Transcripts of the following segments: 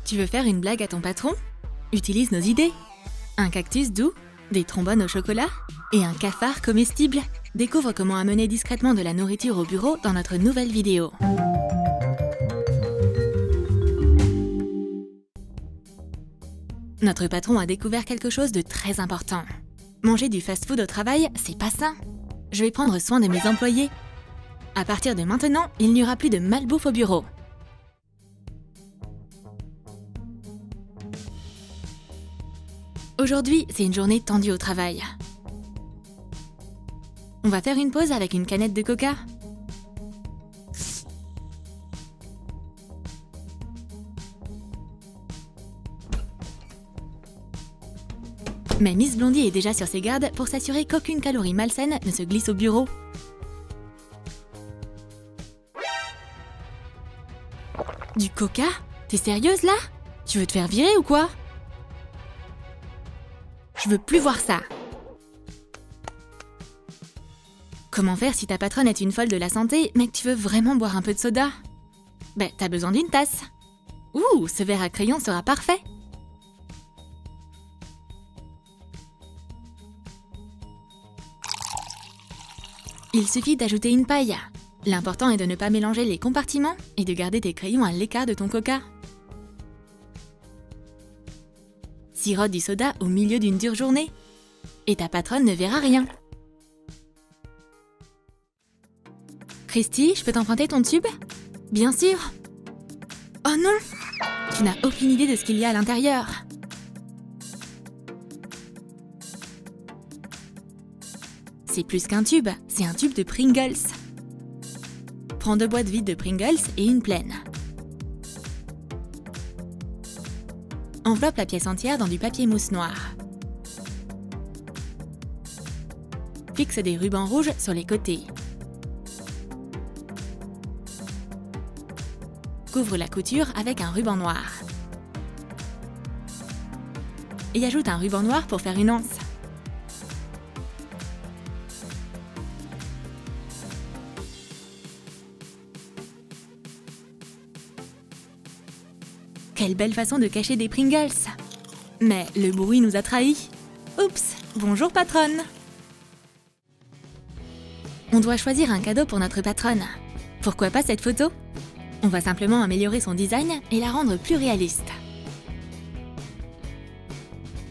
Tu veux faire une blague à ton patron? Utilise nos idées. Un cactus doux, des trombones au chocolat et un cafard comestible. Découvre comment amener discrètement de la nourriture au bureau dans notre nouvelle vidéo. Notre patron a découvert quelque chose de très important. Manger du fast-food au travail, c'est pas sain. Je vais prendre soin de mes employés. À partir de maintenant, il n'y aura plus de malbouffe au bureau. Aujourd'hui, c'est une journée tendue au travail. On va faire une pause avec une canette de coca. Mais Miss Blondie est déjà sur ses gardes pour s'assurer qu'aucune calorie malsaine ne se glisse au bureau. Du coca? T'es sérieuse là? Tu veux te faire virer ou quoi? Je veux plus voir ça. Comment faire si ta patronne est une folle de la santé, mais que tu veux vraiment boire un peu de soda? Ben, t'as besoin d'une tasse. Ouh, ce verre à crayon sera parfait. Il suffit d'ajouter une paille. L'important est de ne pas mélanger les compartiments et de garder tes crayons à l'écart de ton coca. Sirote du soda au milieu d'une dure journée. Et ta patronne ne verra rien. Christy, je peux t'emprunter ton tube? Bien sûr. Oh non! Tu n'as aucune idée de ce qu'il y a à l'intérieur. C'est plus qu'un tube, c'est un tube de Pringles. Prends 2 boîtes vides de Pringles et une pleine. Enveloppe la pièce entière dans du papier mousse noir. Fixe des rubans rouges sur les côtés. Couvre la couture avec un ruban noir. Et ajoute un ruban noir pour faire une anse. Quelle belle façon de cacher des Pringles! Mais le bruit nous a trahis. Oups! Bonjour patronne! On doit choisir un cadeau pour notre patronne. Pourquoi pas cette photo? On va simplement améliorer son design et la rendre plus réaliste.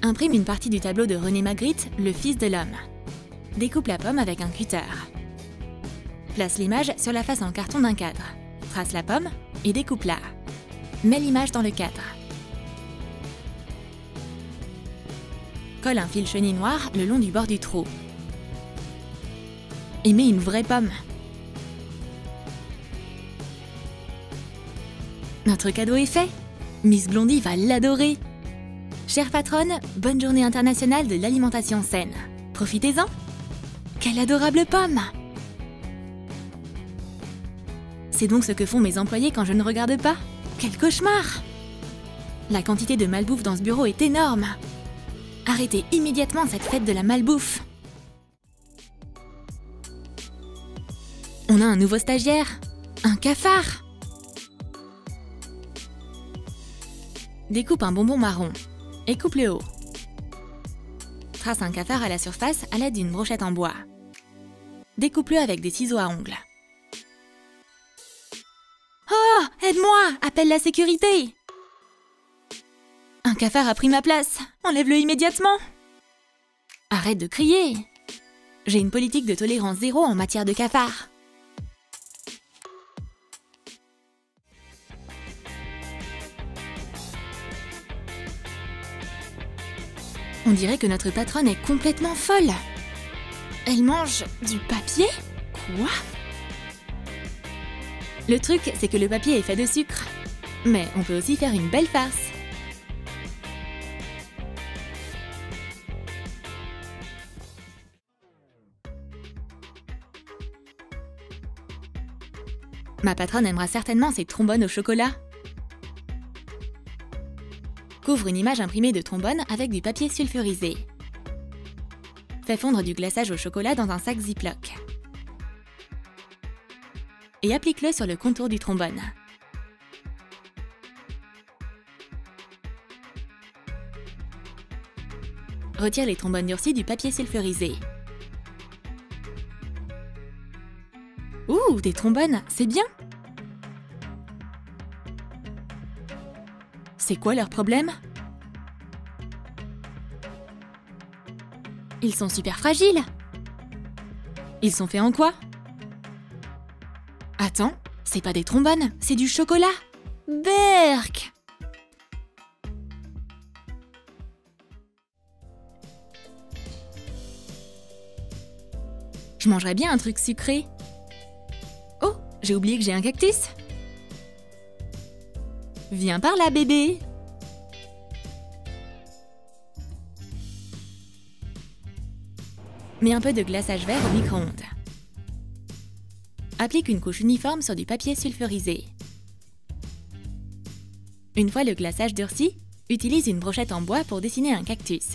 Imprime une partie du tableau de René Magritte, Le Fils de l'Homme. Découpe la pomme avec un cutter. Place l'image sur la face en carton d'un cadre. Trace la pomme et découpe-la. Mets l'image dans le cadre. Colle un fil chenille noir le long du bord du trou. Et mets une vraie pomme. Notre cadeau est fait. Miss Blondie va l'adorer. Chère patronne, bonne journée internationale de l'alimentation saine. Profitez-en. Quelle adorable pomme! C'est donc ce que font mes employés quand je ne regarde pas? Quel cauchemar! La quantité de malbouffe dans ce bureau est énorme. Arrêtez immédiatement cette fête de la malbouffe. On a un nouveau stagiaire. Un cafard. Découpe un bonbon marron et coupe le haut. Trace un cafard à la surface à l'aide d'une brochette en bois. Découpe-le avec des ciseaux à ongles. Oh, aide-moi! Appelle la sécurité! Un cafard a pris ma place. Enlève-le immédiatement. Arrête de crier. J'ai une politique de tolérance zéro en matière de cafard. On dirait que notre patronne est complètement folle. Elle mange du papier? Quoi? Le truc, c'est que le papier est fait de sucre. Mais on peut aussi faire une belle farce. Ma patronne aimera certainement ses trombones au chocolat. Couvre une image imprimée de trombone avec du papier sulfurisé. Fais fondre du glaçage au chocolat dans un sac Ziploc. Et applique-le sur le contour du trombone. Retire les trombones durcis du papier sulfurisé. Ouh, des trombones, c'est bien! C'est quoi leur problème? Ils sont super fragiles! Ils sont faits en quoi? Attends, c'est pas des trombones, c'est du chocolat! Berk! Je mangerais bien un truc sucré. Oh, j'ai oublié que j'ai un cactus. Viens par là, bébé. Mets un peu de glaçage vert au micro-ondes. Applique une couche uniforme sur du papier sulfurisé. Une fois le glaçage durci, utilise une brochette en bois pour dessiner un cactus.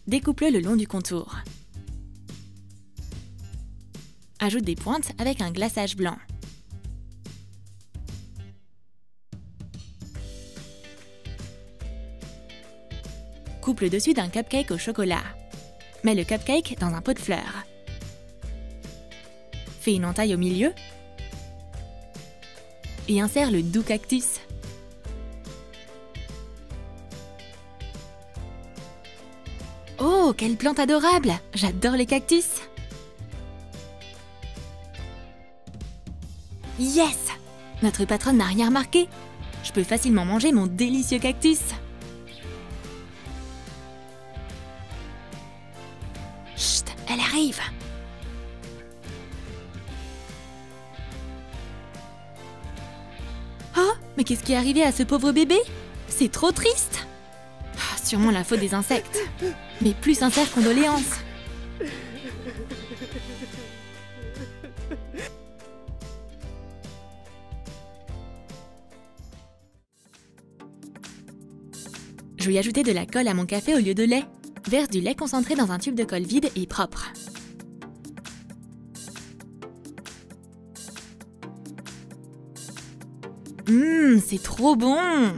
Découpe-le le long du contour. Ajoute des pointes avec un glaçage blanc. Coupe le dessus d'un cupcake au chocolat. Mets le cupcake dans un pot de fleurs. Fais une entaille au milieu et insère le doux cactus. Oh, quelle plante adorable! J'adore les cactus! Yes! Notre patronne n'a rien remarqué. Je peux facilement manger mon délicieux cactus. Chut, elle arrive! Oh, mais qu'est-ce qui est arrivé à ce pauvre bébé? C'est trop triste! Ah, sûrement la faute des insectes. Mes plus sincères condoléances. Je vais ajouter de la colle à mon café au lieu de lait. Verse du lait concentré dans un tube de colle vide et propre. C'est trop bon!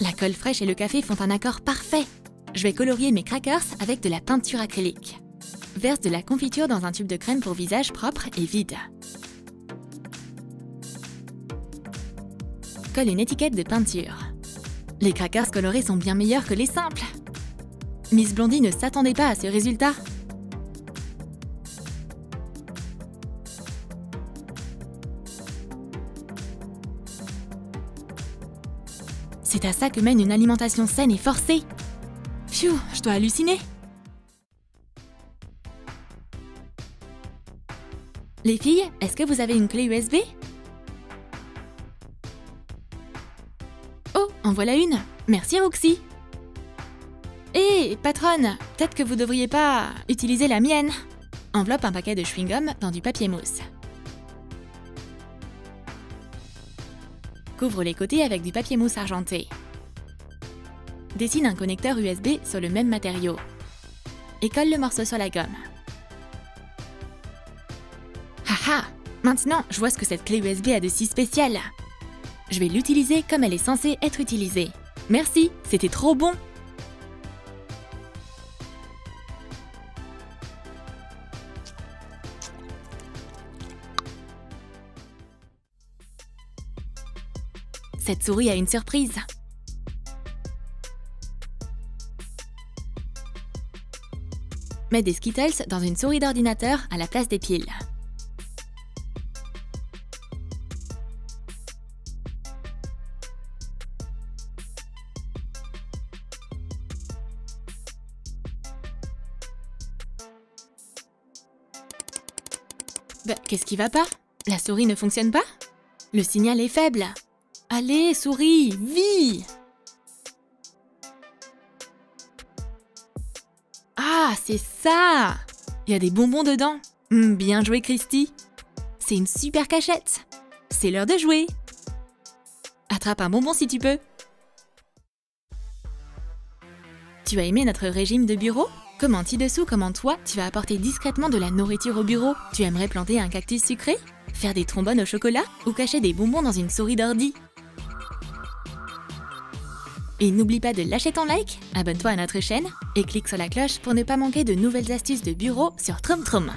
La colle fraîche et le café font un accord parfait. Je vais colorier mes crackers avec de la peinture acrylique. Verse de la confiture dans un tube de crème pour visage propre et vide. Colle une étiquette de peinture. Les crackers colorés sont bien meilleurs que les simples. Miss Blondie ne s'attendait pas à ce résultat. C'est à ça que mène une alimentation saine et forcée. Pfiou, je dois halluciner. Les filles, est-ce que vous avez une clé USB? Oh, en voilà une. Merci Roxy. Hé, patronne, peut-être que vous devriez pas utiliser la mienne. Enveloppe un paquet de chewing-gum dans du papier mousse. Couvre les côtés avec du papier mousse argenté. Dessine un connecteur USB sur le même matériau. Et colle le morceau sur la gomme. Haha! Maintenant, je vois ce que cette clé USB a de si spécial. Je vais l'utiliser comme elle est censée être utilisée. Merci, c'était trop bon! Cette souris a une surprise. Mets des Skittles dans une souris d'ordinateur à la place des piles. Bah, qu'est-ce qui va pas? La souris ne fonctionne pas? Le signal est faible. Allez, souris, vis! Ah, c'est ça! Il y a des bonbons dedans. Bien joué, Christy. C'est une super cachette. C'est l'heure de jouer. Attrape un bonbon si tu peux. Tu as aimé notre régime de bureau? Commente ci-dessous comment toi, tu vas apporter discrètement de la nourriture au bureau. Tu aimerais planter un cactus sucré? Faire des trombones au chocolat? Ou cacher des bonbons dans une souris d'ordi? Et n'oublie pas de lâcher ton like, abonne-toi à notre chaîne et clique sur la cloche pour ne pas manquer de nouvelles astuces de bureau sur TroomTroom.